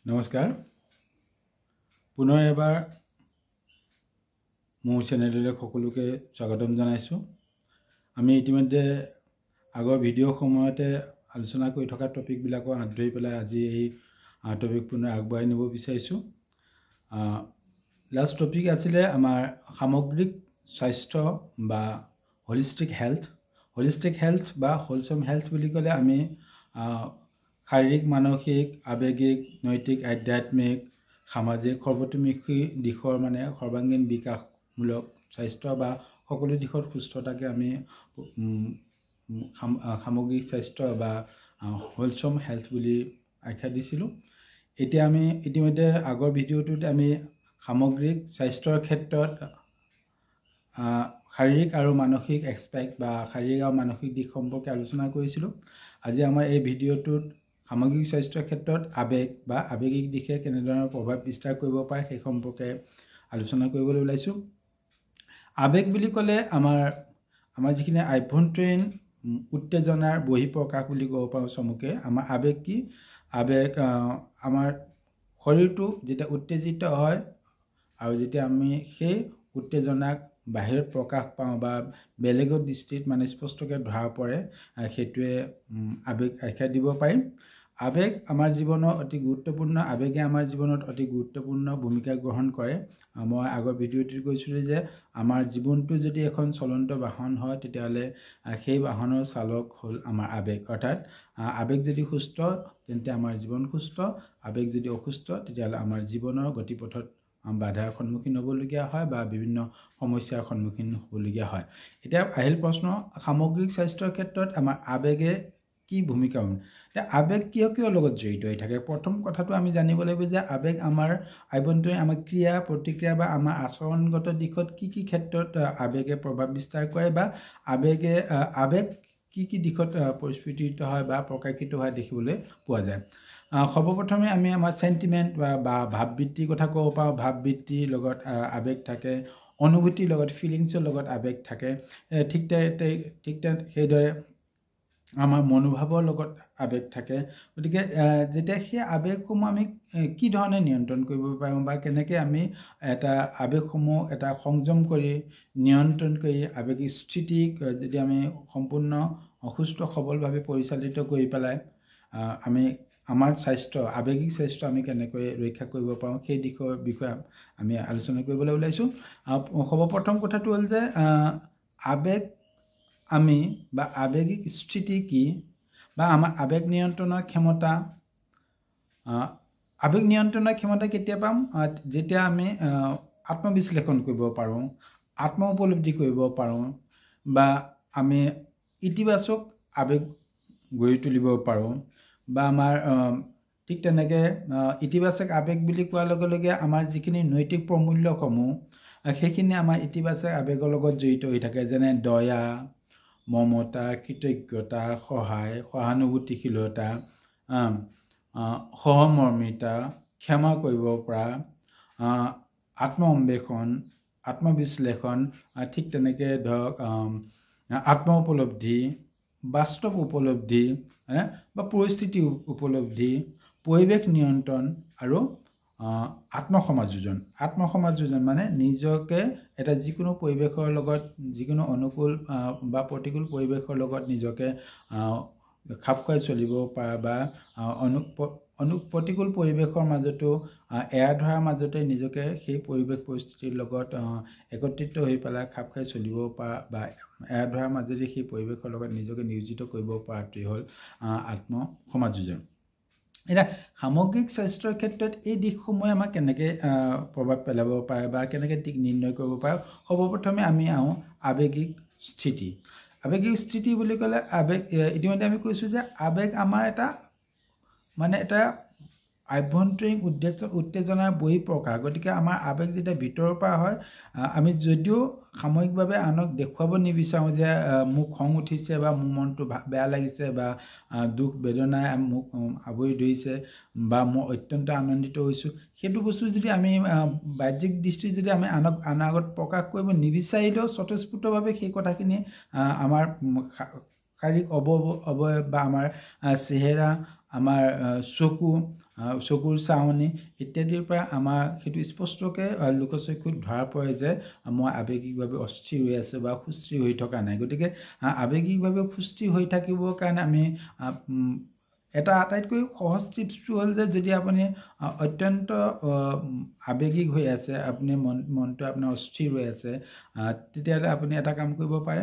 নমস্কাৰ পুনৰ এবাৰ মোৰ চেনেললৈ সকলোকে স্বাগতম জনাইছোঁ। আমি ইতিমধ্যে আগৰ ভিডিঅ' সময়তে আলোচনা কৰি থকা টপিকবিলাকক হাত ধৰি পেলাই আজি এই টপিক পুনৰ আগবঢ়াই নিব বিচাৰিছোঁ। লাষ্ট টপিক আছিলে আমাৰ সামগ্ৰিক স্বাস্থ্য বা হলিষ্টিক হেল্থ বা হোলচম হেল্থ বুলি ক'লে আমি শাৰীৰিক, মানসিক, আৱেগিক, নৈতিক, আধ্যাত্মিক, সামাজিক সৰ্বতোমুখী দিশৰ সৰ্বাংগীন বিকাশমূলক স্বাস্থ্য বা সকলো দিশত সুস্থতাকে আমি সামগ্ৰিক স্বাস্থ্য বা হোলচম হেল্থ বুলি আখ্যা দিছিলোঁ। এতিয়া আমি ইতিমধ্যে আগৰ ভিডিঅ'টোত আমি সামগ্ৰিক স্বাস্থ্যৰ ক্ষেত্ৰত শাৰীৰিক আৰু মানসিক এক্সপেক্ট বা শাৰীৰিক আৰু মানসিক দিশ সম্পৰ্কে আলোচনা কৰিছিলোঁ। আজি আমাৰ এই ভিডিঅ'টোত সামগ্ৰিক স্বাস্থ্যৰ ক্ষেত্ৰত আৱেগ বা আৱেগিক দিশে কেনেধৰণৰ প্ৰভাৱ বিস্তাৰ কৰিব পাৰে সেই সম্পৰ্কে আলোচনা কৰিবলৈ ওলাইছোঁ। আৱেগ বুলি ক'লে আমাৰ যিখিনি আভ্যন্তৰীণ উত্তেজনাৰ বহিঃপ্ৰকাশ বুলি ক'ব পাৰোঁ চমুকে। আমাৰ আৱেগ কি? আৱেগ আমাৰ শৰীৰটো যেতিয়া উত্তেজিত হয় আৰু যেতিয়া আমি সেই উত্তেজনাক বাহিৰত প্ৰকাশ পাওঁ বা বেলেগৰ দৃষ্টিত স্পষ্টকৈ ধৰা পৰে, সেইটোৱে আৱেগ আখ্যা দিব পাৰিম। আৱেগ আমাৰ জীৱনৰ অতি গুৰুত্বপূৰ্ণ, আৱেগে আমাৰ জীৱনত অতি গুৰুত্বপূৰ্ণ ভূমিকা গ্ৰহণ কৰে। মই আগৰ ভিডিঅ'টোত কৈছিলোঁ যে আমাৰ জীৱনটো যদি এখন চলন্ত বাহন হয় তেতিয়াহ'লে সেই বাহনৰ চালক হ'ল আমাৰ আৱেগ। অৰ্থাৎ আৱেগ যদি সুস্থ তেন্তে আমাৰ জীৱন সুস্থ, আৱেগ যদি অসুস্থ তেতিয়াহ'লে আমাৰ জীৱনৰ গতিপথত বাধাৰ সন্মুখীন হ'বলগীয়া হয় বা বিভিন্ন সমস্যাৰ সন্মুখীন হ'বলগীয়া হয়। এতিয়া আহিল প্ৰশ্ন, সামগ্ৰিক স্বাস্থ্যৰ ক্ষেত্ৰত আমাৰ আৱেগে কি ভূমিকা? আৱেগ কিয় লগত জড়িত হৈ থাকে? প্ৰথম কথাটো আমি জানিব লাগিব যে আৱেগ আমাৰ আভ্যন্তৰীণ আমাৰ ক্ৰিয়া প্ৰতিক্ৰিয়া বা আমাৰ আচৰণগত দিশত কি ক্ষেত্ৰত আৱেগে প্ৰভাৱ বিস্তাৰ কৰে বা আৱেগ কি দিশত পৰিস্ফুটিত হয় বা প্ৰকাশিত হয় দেখিবলৈ পোৱা যায়। সৰ্বপ্ৰথমে আমি আমাৰ চেণ্টিমেণ্ট বা ভাৱবৃত্তিৰ কথা ক'ব পাৰোঁ। ভাৱবৃত্তিৰ লগত আৱেগ থাকে, অনুভূতিৰ লগত ফিলিংছৰ লগত আৱেগ থাকে। ঠিক সেইদৰে আমাৰ মনোভাৱৰ লগত আৱেগ থাকে। গতিকে যেতিয়া সেই আৱেগসমূহ আমি কি ধৰণে নিয়ন্ত্ৰণ কৰিব পাৰোঁ বা কেনেকৈ আমি এটা আৱেগসমূহ এটা সংযম কৰি নিয়ন্ত্ৰণ কৰি আৱেগিক স্থিতিক যদি আমি সম্পূৰ্ণ সুস্থ সবলভাৱে পৰিচালিত কৰি পেলাই আমি আমাৰ আৱেগিক স্বাস্থ্য আমি কেনেকৈ ৰক্ষা কৰিব পাৰোঁ সেই দিশৰ বিষয়ে আমি আলোচনা কৰিবলৈ ওলাইছোঁ। সৰ্বপ্ৰথম কথাটো হ'ল যে আৱেগ আমি বা আৱেগিক স্থিতি কি বা আমাৰ আৱেগ নিয়ন্ত্ৰণৰ ক্ষমতা কেতিয়া পাম? যেতিয়া আমি আত্মবিশ্লেষণ কৰিব পাৰোঁ, আত্ম উপলব্ধি কৰিব পাৰোঁ বা আমি ইতিবাচক আৱেগ গঢ়ি তুলিব পাৰোঁ বা আমাৰ ঠিক তেনেকৈ ইতিবাচক আৱেগ বুলি কোৱাৰ লগে লগে আমাৰ যিখিনি নৈতিক প্ৰমূল্যসমূহ সেইখিনি আমাৰ ইতিবাচক আৱেগৰ লগত জড়িত হৈ থাকে। যেনে দয়া, মমতা, কৃতজ্ঞতা, সহায়, সহানুভূতিশীলতা, সহমৰ্মিতা, ক্ষমা কৰিব পৰা, আত্ম অন্বেষণ, আত্মবিশ্লেষণ, ঠিক তেনেকৈ ধৰক আত্ম উপলব্ধি, বাস্তৱ উপলব্ধি বা পৰিস্থিতি উপলব্ধি, পৰিৱেশ নিয়ন্ত্ৰণ আৰু আত্মসমাযোজন মানে নিজকে এটা যিকোনো পৰিৱেশৰ লগত, যিকোনো অনুকূল বা প্ৰতিকূল পৰিৱেশৰ লগত নিজকে খাপ খুৱাই চলিব পৰা বা প্ৰতিকূল পৰিৱেশৰ মাজতো এৰা ধৰাৰ মাজতে নিজকে সেই পৰিৱেশ পৰিস্থিতিৰ লগত একত্ৰিত হৈ পেলাই খাপ খাই চলিব পৰা বা এৰা ধৰাৰ মাজেদি সেই পৰিৱেশৰ লগত নিজকে নিয়োজিত কৰিব পৰাটোৱেই হ'ল আত্মসমাযোজন। এতিয়া সামগ্ৰিক স্বাস্থ্যৰ ক্ষেত্ৰত এই দিশসমূহে আমাক কেনেকৈ প্ৰভাৱ পেলাব পাৰে বা কেনেকৈ দিশ নিৰ্ণয় কৰিব পাৰে? সৰ্বপ্ৰথমে আমি আহোঁ আৱেগিক স্থিতি। আৱেগিক স্থিতি বুলি ক'লে ইতিমধ্যে আমি কৈছোঁ যে আৱেগ আমাৰ এটা আভ্যন্তৰীণ উত্তেজনাৰ বহিঃপ্ৰকাশ। গতিকে আমাৰ আৱেগ যেতিয়া ভিতৰৰ পৰা হয়, আমি যদিও সাময়িকভাৱে আনক দেখুৱাব নিবিচাৰোঁ যে মোক খং উঠিছে বা মোৰ মনটো বেয়া লাগিছে বা দুখ বেদনাই মোক আৱৰি ধৰিছে বা মই অত্যন্ত আনন্দিত হৈছোঁ, সেইটো বস্তু যদি আমি বাহ্যিক দৃষ্টি যদি আমি আনৰ আগত প্ৰকাশ কৰিব নিবিচাৰিলেও স্বতঃস্ফূৰ্তভাৱে সেই কথাখিনি আমাৰ শাৰীৰিক অৱয়ব বা আমাৰ চেহেৰা আমাৰ চকুৰ চাৱনি ইত্যাদিৰ পৰা আমাৰ সেইটো স্পষ্টকৈ লোকচক্ষুত ধৰা পৰে যে মই আৱেগিকভাৱে অস্থিৰ হৈ আছোঁ বা সুস্থিৰ হৈ থকা নাই। গতিকে আৱেগিকভাৱে সুস্থিৰ হৈ থাকিবৰ কাৰণে আমি এটা আটাইতকৈ সহজ টিপছটো হ'ল যে যদি আপুনি অত্যন্ত আৱেগিক হৈ আছে, আপুনি মনটো আপোনাৰ অস্থিৰ হৈ আছে, তেতিয়াহ'লে আপুনি এটা কাম কৰিব পাৰে,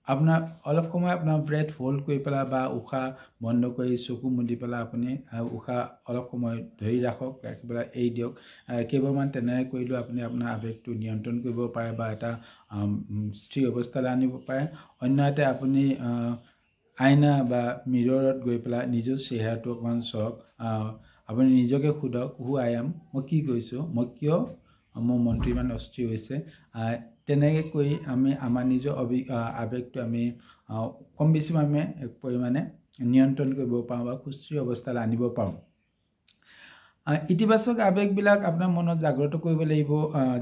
আপোনাৰ অলপ সময় আপোনাৰ ব্ৰেথ হোল্ড কৰি পেলাই বা উশাহ বন্ধ কৰি চকু মুদি পেলাই আপুনি উশাহ অলপ সময় ধৰি ৰাখি পেলাই এৰি দিয়ক। কেইবাৰমান তেনেকৈ কৰিলেও আপুনি আপোনাৰ আৱেগটো নিয়ন্ত্ৰণ কৰিব পাৰে বা এটা স্থিৰ অৱস্থালৈ আনিব পাৰে। অন্যহাতে আপুনি আইনা বা মিৰৰত গৈ পেলাই নিজৰ চেহেৰাটো অকণমান চাওক, আপুনি নিজকে সোধক, হু আই এম, মই কি কৰিছোঁ, মই কিয় মোৰ মনটো ইমান অস্থিৰ হৈছে। তেনেকৈ কৰি আমি আমাৰ নিজৰ আৱেগটো আমি কম বেছি পৰিমাণে নিয়ন্ত্ৰণ কৰিব পাৰোঁ বা সুস্থিৰ অৱস্থালৈ আনিব পাৰোঁ। ইতিবাচক আৱেগবিলাক আপোনাৰ মনত জাগ্ৰত কৰিব লাগিব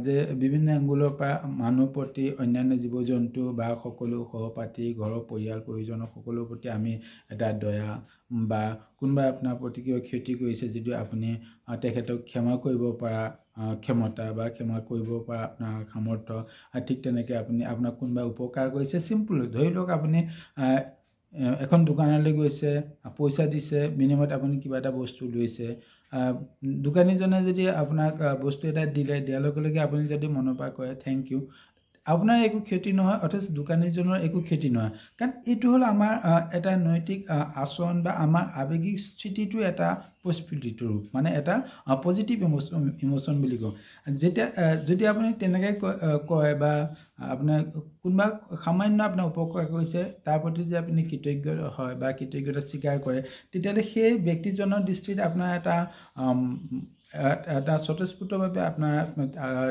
যে বিভিন্ন এংগুলৰ পৰা মানুহ প্ৰতি, অন্যান্য জীৱ জন্তু বা সকলো সহপাঠী, ঘৰৰ পৰিয়াল পৰিজনৰ সকলোৰ প্ৰতি আমি এটা দয়া বা কোনোবাই আপোনাৰ প্ৰতি কিবা ক্ষতি কৰিছে যদিও আপুনি তেখেতক ক্ষমা কৰিব পৰা ক্ষমতা বা ক্ষমা কৰিব পৰা আপোনাৰ সামৰ্থ্য, ঠিক তেনেকৈ আপুনি আপোনাক কোনোবাই উপকাৰ কৰিছে, চিম্পল ধৰি লওক আপুনি এখন দোকানলৈ গৈছে, পইচা দিছে, বিনিময়ত আপুনি কিবা এটা বস্তু লৈছে, দোকানীজনে যদি আপোনাক বস্তু এটা দিয়াৰ লগে লগে আপুনি যদি মনৰ পৰা কয় থেংক ইউ, আপোনাৰ একো ক্ষতি নহয়, অথচ দোকানীজনৰ একো ক্ষতি নহয়। কাৰণ এইটো হ'ল আমাৰ এটা নৈতিক আচৰণ বা আমাৰ আৱেগিক স্থিতিটো এটা প্ৰস্ফুটিত ৰূপ, মানে এটা পজিটিভ ইমোশ্যন বুলি কওঁ। যদি আপুনি তেনেকৈ কয় বা আপোনাৰ কোনোবা সামান্য আপোনাৰ উপকাৰ কৰিছে, তাৰ প্ৰতি যে আপুনি কৃতজ্ঞ হয় বা কৃতজ্ঞতা স্বীকাৰ কৰে, তেতিয়াহ'লে সেই ব্যক্তিজনৰ দৃষ্টিত আপোনাৰ এটা স্বতঃস্ফূৰ্তভাৱে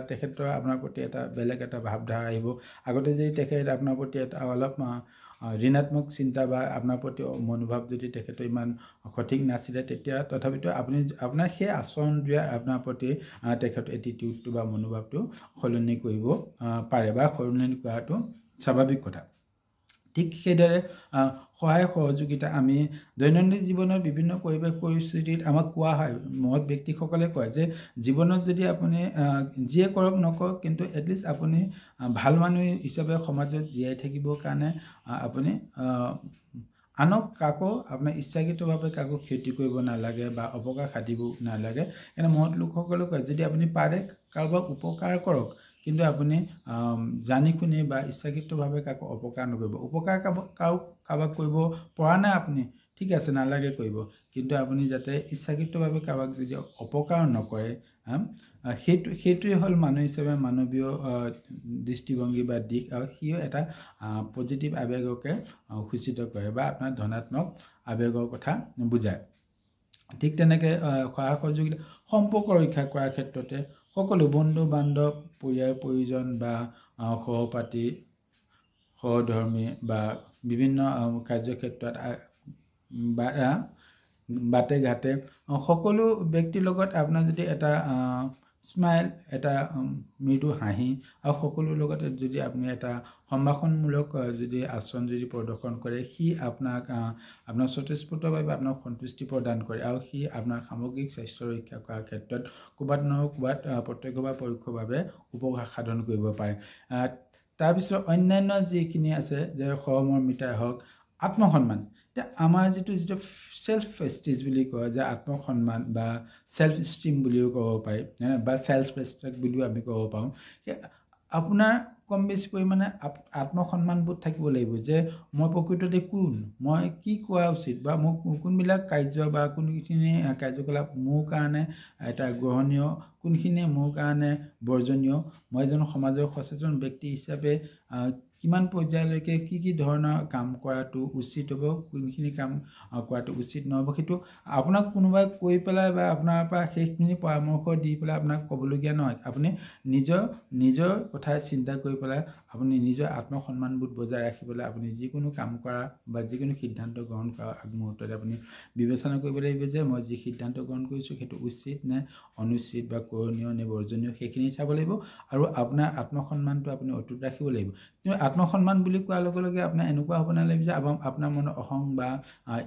তেখেতৰ আপোনাৰ প্ৰতি এটা বেলেগ এটা ভাৱধাৰা আহিব। আগতে যদি তেখেত আপোনাৰ প্ৰতি এটা অলপ ঋণাত্মক চিন্তা বা আপোনাৰ প্ৰতি মনোভাৱ যদি তেখেতৰ ইমান সঠিক নাছিলে, তেতিয়া তথাপিতো আপোনাৰ সেই আচৰণটোৱে আপোনাৰ প্ৰতি তেখেতৰ এটিটিউডটো বা মনোভাৱটো সলনি কৰিব পাৰে বা সলনি কৰাটো স্বাভাৱিক কথা। ঠিক সেইদৰে সহায় সহযোগিতা আমি দৈনন্দিন জীৱনৰ বিভিন্ন পৰিৱেশ পৰিস্থিতিত আমাক কোৱা হয়, মহৎ ব্যক্তিসকলে কয় যে জীৱনত যদি আপুনি যিয়ে কৰক নকৰক, কিন্তু এটলিষ্ট আপুনি ভাল মানুহ হিচাপে সমাজত জীয়াই থাকিবৰ কাৰণে আপুনি আনক কাকো আপোনাৰ ইচ্ছাকৃতভাৱে কাকো ক্ষতি কৰিব নালাগে বা অপকাৰ সাধিব নালাগে। এনে মহৎ লোকসকলে কয় যদি আপুনি পাৰে কাৰোবাক উপকাৰ কৰক, কিন্তু আপুনি জানি শুনি বা ইচ্ছাকৃতভাৱে কাকো অপকাৰ নকৰিব। উপকাৰ কাৰোবাক কৰিব পৰা নাই আপুনি, ঠিক আছে, নালাগে কৰিব, কিন্তু আপুনি যাতে ইচ্ছাকৃতভাৱে কাৰোবাক যদি অপকাৰ নকৰে, সেইটোৱে হ'ল মানুহ হিচাপে মানৱীয় দৃষ্টিভংগী বা দিশ, আৰু সিও এটা পজিটিভ আৱেগকে সূচিত কৰে বা আপোনাৰ ধনাত্মক আৱেগৰ কথা বুজায়। ঠিক তেনেকৈ সহায় সহযোগিতা সম্পৰ্ক ৰক্ষা কৰাৰ ক্ষেত্ৰতে সকলো বন্ধু বান্ধৱ, পৰিয়াল পৰিজন বা সহপাঠী, সহধৰ্মী বা বিভিন্ন কাৰ্যক্ষেত্ৰত বা বাটে ঘাটে সকলো ব্যক্তিৰ লগত আপোনাৰ যদি এটা স্মাইল, এটা মৃদু হাঁহি আৰু সকলোৰ লগতে যদি আপুনি এটা সম্ভাষণমূলক যদি আচৰণ যদি প্ৰদৰ্শন কৰে, সি আপোনাৰ স্বতঃস্ফূৰ্তভাৱে আপোনাক সন্তুষ্টি প্ৰদান কৰে আৰু সি আপোনাৰ সামগ্ৰিক স্বাস্থ্য ৰক্ষা কৰাৰ ক্ষেত্ৰত ক'ৰবাত নহয় ক'ৰবাত প্ৰত্যক্ষ বা পৰোক্ষভাৱে উপকাৰ সাধন কৰিব পাৰে। তাৰপিছত অন্যান্য যিখিনি আছে যে সহমৰ্মিতাই হওক, আত্মসন্মান। এতিয়া আমাৰ যিটো চেল্ফ প্ৰেষ্টিজ বুলি কয়, যে আত্মসন্মান বা চেল্ফ ষ্টিম বুলিও ক'ব পাৰি বা চেল্ফ ৰেচপেক্ট বুলিও আমি ক'ব পাৰোঁ। আপোনাৰ কম বেছি পৰিমাণে আত্মসন্মানবোধ থাকিব লাগিব যে মই প্ৰকৃততে কোন, মই কি কোৱা উচিত বা মোক কোনবিলাক কাৰ্য বা কোনখিনি কাৰ্যকলাপ মোৰ কাৰণে এটা গ্ৰহণীয়, কোনখিনি মোৰ কাৰণে বৰ্জনীয়, মই এজন সমাজৰ সচেতন ব্যক্তি হিচাপে কিমান পৰ্যায়লৈকে কি ধৰণৰ কাম কৰাটো উচিত হ'ব, কোনখিনি কাম কৰাটো উচিত নহ'ব, সেইটো আপোনাক কোনোবাই কৈ পেলাই বা আপোনাৰ পৰা সেইখিনি পৰামৰ্শ দি পেলাই আপোনাক ক'বলগীয়া নহয়। আপুনি নিজৰ কথাই চিন্তা কৰি পেলাই আপুনি নিজৰ আত্মসন্মানবোধ বজাই ৰাখিবলৈ আপুনি যিকোনো কাম কৰা বা যিকোনো সিদ্ধান্ত গ্ৰহণ কৰাৰ আগমুহূৰ্ততে আপুনি বিবেচনা কৰিব লাগিব যে মই যি সিদ্ধান্ত গ্ৰহণ কৰিছোঁ সেইটো উচিত নে অনুচিত বা কৰণীয় নে বৰ্জনীয়, সেইখিনি চাব লাগিব আৰু আপোনাৰ আত্মসন্মানটো আপুনি অটুট ৰাখিব লাগিব। কিন্তু আত্মসন্মান বুলি কোৱাৰ লগে লগে আপোনাৰ এনেকুৱা হ'ব নালাগে যে আপোনাৰ মনত অহং বা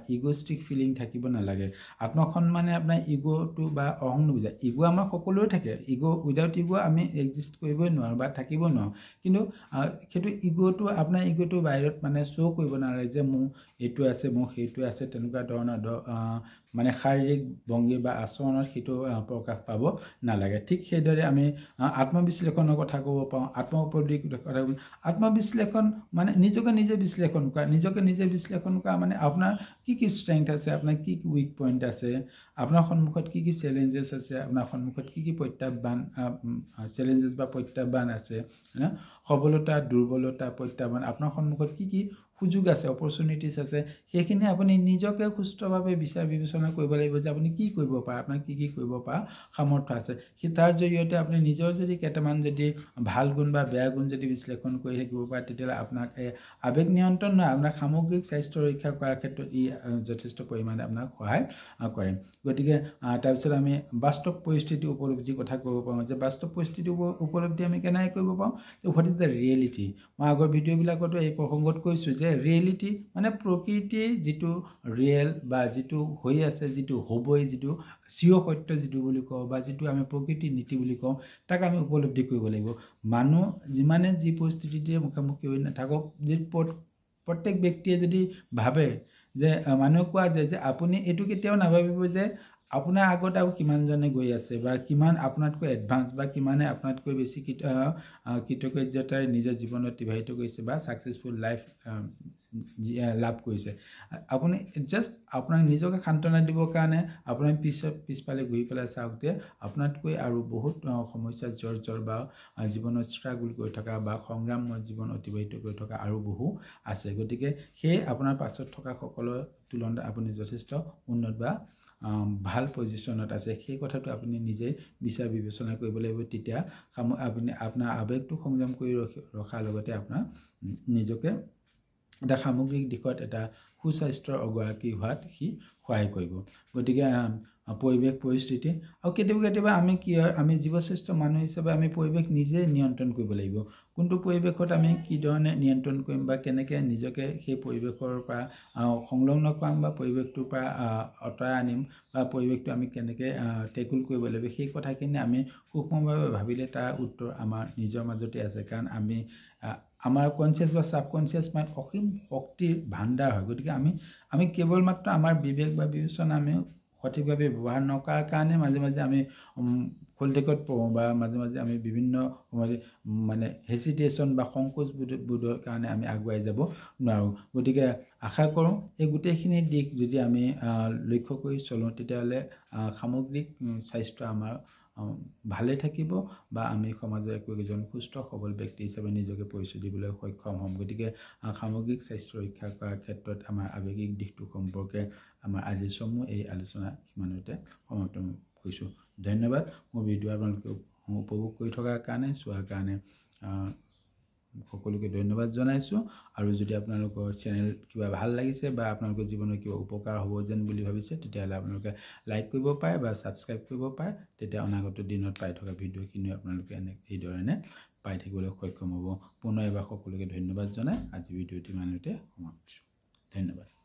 ইগোষ্টিক ফিলিং থাকিব নালাগে আত্মসন্মানে আপোনাৰ ইগোটো বা অহং নুবুজায় ইগো আমাৰ সকলোৰে থাকে ইগো উইদাউট ইগো আমি এক্সিষ্ট কৰিবই নোৱাৰোঁ বা থাকিব নোৱাৰোঁ কিন্তু সেইটো ইগোটো আপোনাৰ ইগোটো বাহিৰত মানে শ্ব' কৰিব নালাগে যে মোৰ এইটো আছে মোৰ সেইটো আছে তেনেকুৱা ধৰণৰ মানে শাৰীৰিক ভংগী বা আচৰণৰ সেইটো প্ৰকাশ পাব নালাগে ঠিক সেইদৰে আমি আত্মবিশ্লেষণৰ কথা ক'ব পাৰোঁ আত্ম উপলব্ধিৰ কথা আত্মবিশ্লেষণ মানে নিজকে নিজে বিশ্লেষণ কৰা মানে আপোনাৰ কি ষ্ট্ৰেংথ আছে আপোনাৰ কি উইক পইণ্ট আছে আপোনাৰ সন্মুখত কি চেলেঞ্জেছ আছে আপোনাৰ সন্মুখত কি প্ৰত্যাহ্বান চেলেঞ্জেছ বা প্ৰত্যাহ্বান আছে না সবলতা দুৰ্বলতা প্ৰত্যাহ্বান আপোনাৰ সন্মুখত কি সুযোগ আছে অপৰচুনিটিছ আছে সেইখিনি আপুনি নিজকে সুস্থভাৱে বিচাৰ বিবেচনা কৰিব লাগিব যে আপুনি কি কৰিব পাৰে আপোনাৰ কি কৰিব পৰা সামৰ্থ্য আছে সেই তাৰ জৰিয়তে আপুনি নিজৰ যদি কেইটামান যদি ভাল গুণ বা বেয়া গুণ যদি বিশ্লেষণ কৰি থাকিব পাৰে তেতিয়াহ'লে আপোনাক আবেগ নিয়ন্ত্ৰণ নহয় আপোনাক সামগ্ৰিক স্বাস্থ্য ৰক্ষা কৰাৰ ক্ষেত্ৰত ই যথেষ্ট পৰিমাণে আপোনাক সহায় কৰে গতিকে তাৰপিছত আমি বাস্তৱ পৰিস্থিতি উপলব্ধিৰ কথা ক'ব পাৰোঁ যে বাস্তৱ পৰিস্থিতি উপলব্ধি আমি কেনেকৈ কৰিব পাৰোঁ হোৱাট ইজ দ্য ৰিয়েলিটি মই আগৰ ভিডিঅ'বিলাকতো এই প্ৰসংগত কৈছোঁ যে ৰিয়েলিটি মানে প্ৰকৃতিৰ যিটো ৰিয়েল বা যিটো হৈ আছে যিটো হ'বই যিটো চিৰ সত্য যিটো বুলি কওঁ বা যিটো আমি প্ৰকৃতিৰ নীতি বুলি কওঁ তাক আমি উপলব্ধি কৰিব লাগিব মানুহ যিমানে যি পৰিস্থিতিতে মুখামুখি হৈ নাথাকক যদি প্ৰত্যেক ব্যক্তিয়ে যদি ভাবে যে মানুহে কোৱা যায় যে আপুনি এইটো কেতিয়াও নাভাবিব যে আপোনাৰ আগত আৰু কিমানজনে গৈ আছে বা কিমান আপোনাতকৈ এডভান্স বা কিমানে আপোনাতকৈ বেছি কৃতজ্ঞতাৰে নিজৰ জীৱন অতিবাহিত কৰিছে বা ছাকচেছফুল লাইফ লাভ কৰিছে আপুনি জাষ্ট আপোনাক নিজকে সান্তনা দিবৰ কাৰণে আপোনাৰ পিছফালে ঘূৰি পেলাই চাওক যে আপোনাতকৈ আৰু বহুত সমস্যাত জৰ্জৰ বা জীৱনত ষ্ট্ৰাগল কৰি থকা বা সংগ্ৰামময় জীৱন অতিবাহিত কৰি থকা আৰু বহু আছে গতিকে সেই আপোনাৰ পাছত থকা সকলৰ তুলনাত আপুনি যথেষ্ট উন্নত বা ভাল পজিশ্যনত আছে সেই কথাটো আপুনি নিজে বিচাৰ বিবেচনা কৰিব লাগিব তেতিয়া আপুনি আপোনাৰ আবেগটো সংযম কৰি ৰখাৰ লগতে আপোনাৰ নিজকে এটা সামগ্ৰিক দিশত এটা সুস্বাস্থ্যৰ অগৰাকী হোৱাত সি সহায় কৰিব গতিকে পৰিৱেশ পৰিস্থিতি আৰু কেতিয়াবা আমি কি হয় আমি জীৱশ্ৰেষ্ঠ মানুহ হিচাপে আমি পৰিৱেশ নিজে নিয়ন্ত্ৰণ কৰিব লাগিব কোনটো পৰিৱেশত আমি কি ধৰণে নিয়ন্ত্ৰণ কৰিম বা কেনেকৈ নিজকে সেই পৰিৱেশৰ পৰা সংলগ্ন কৰাম বা পৰিৱেশটোৰ পৰা আঁতৰাই আনিম বা পৰিৱেশটো আমি কেনেকৈ টেকুল কৰিব লাগিব সেই কথাখিনি আমি সূক্ষ্মভাৱে ভাবিলে তাৰ উত্তৰ আমাৰ নিজৰ মাজতে আছে কাৰণ আমি আমাৰ কনচিয়াছ বা ছাবকনচিয়াছ মাইণ্ড অসীম শক্তিৰ ভাণ্ডাৰ হয় গতিকে আমি কেৱল মাত্ৰ আমাৰ বিবেক বা বিবেচনা আমি সঠিকভাৱে ব্যৱহাৰ নকৰাৰ কাৰণে মাজে মাজে আমি খোলটেকত পৰোঁ বা মাজে মাজে আমি বিভিন্ন সময়ত মানে হেচিটেশ্যন বা সংকোচ বোধৰ কাৰণে আমি আগুৱাই যাব নোৱাৰোঁ গতিকে আশা কৰোঁ এই গোটেইখিনি দিশ যদি আমি লক্ষ্য কৰি চলোঁ তেতিয়াহ'লে সামগ্ৰিক স্বাস্থ্য আমাৰ ভালে থাকিব বা আমি সমাজৰ একোজন সুস্থ সবল ব্যক্তি হিচাপে নিজকে পৰিচয় দিবলৈ সক্ষম হ'ম গতিকে সামগ্ৰিক স্বাস্থ্য ৰক্ষা কৰাৰ ক্ষেত্ৰত আমাৰ আৱেগিক দিশটো সম্পৰ্কে আমাৰ আজিৰ চমু এই আলোচনা সিমানতে সমাপ্ত কৰিছোঁ ধন্যবাদ মোৰ ভিডিঅ' আপোনালোকে উপভোগ কৰি থকাৰ কাৰণে চোৱাৰ কাৰণে সকলোকে ধন্যবাদ জনাইছোঁ আৰু যদি আপোনালোকৰ চেনেল কিবা ভাল লাগিছে বা আপোনালোকৰ জীৱনৰ কিবা উপকাৰ হ'ব যেন বুলি ভাবিছে তেতিয়াহ'লে আপোনালোকে লাইক কৰিব পাৰে বা ছাবস্ক্ৰাইব কৰিব পাৰে তেতিয়া অনাগত দিনত পাই থকা ভিডিঅ'খিনিও আপোনালোকে এইধৰণে পাই থাকিবলৈ সক্ষম হ'ব পুনৰ এবাৰ সকলোকে ধন্যবাদ জনাই আজি ভিডিঅ'টি ইমানতে সমাপ্ত ধন্যবাদ